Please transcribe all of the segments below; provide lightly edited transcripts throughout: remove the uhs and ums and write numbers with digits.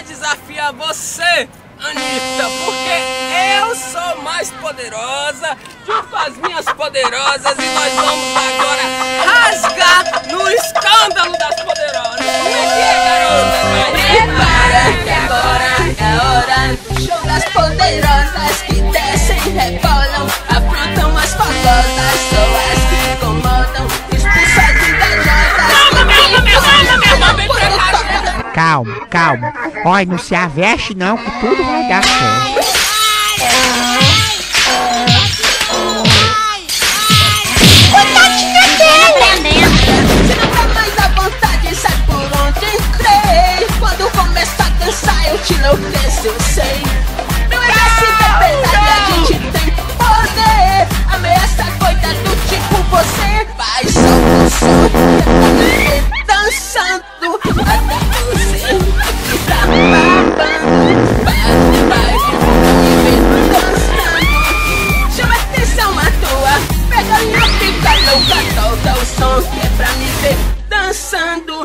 queria desafiar você, Anitta, porque eu sou mais poderosa junto às minhas poderosas e nós vamos agora rasgar no escândalo das poderosas. Como é que é, garota? Prepara que agora é hora do show das poderosas que descem, rebolam, aprontam as fogosas, são as que incomodam, expulsas invejosas. Calma, calma. Olha, não se aveste não, que tudo vai dar certo. Se não tá mais à vontade, sai por onde entrei. Quando começar a dançar, eu te enlouqueço, eu sei. Meu exército é verdade, a gente tem poder. Ameaça coisa do tipo você. Vai, solta o som, pra me ver dançando. Até você ficar babando. Vai, me ver dançando. Chama atenção à toa. Pega a minha fica louca, solta o som que é pra me ver dançando.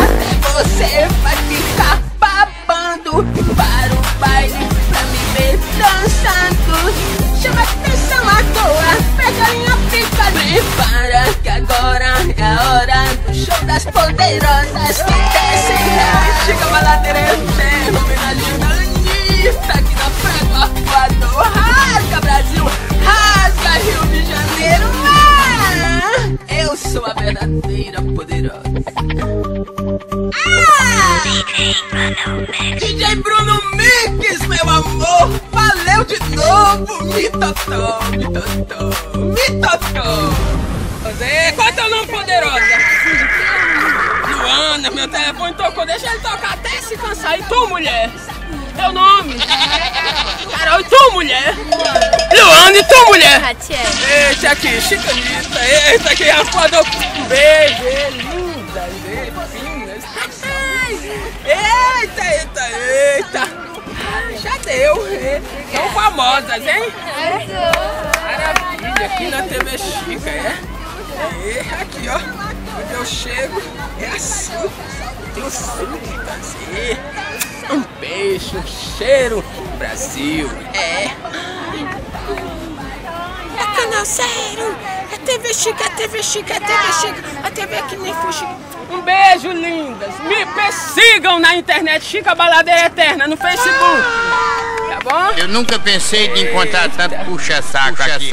Até você vai ficar babando. Para o baile pra me ver dançando. Chama atenção à toa. Pega a minha fica, prepara que agora é a hora do show das poderosas que descem. Chega a baladeira eterna, homenagem da Anitta aqui na Fragua Voador. Rasga Brasil, rasga Rio de Janeiro. Eu sou a verdadeira poderosa. DJ Bruno Mix, meu amor, valeu de novo. Me totó, me totó, me totó. Qual é teu nome, poderosa? Luana, meu telefone tocou, deixa ele tocar até se cansar. E tu, mulher? Teu nome? Carol, e tu, mulher? Luana, e tu, mulher? Eita aqui, Chicanita, eita aqui, acordou. Beijo, linda, fina. Eita, eita, eita. Já deu, são famosas, hein? Maravilha, aqui na TV Chica, aqui, ó, onde eu chego, é assim, tem súditas, um beijo, um cheiro, Brasil, é Canal Zero, é TV Chica, é TV Chica, é TV Chica, a TV que nem fuxica. Um beijo, lindas, me persigam na internet, Chica Baladeira Eterna, no Facebook, tá bom? Eu nunca pensei de encontrar tanto puxa-saco aqui.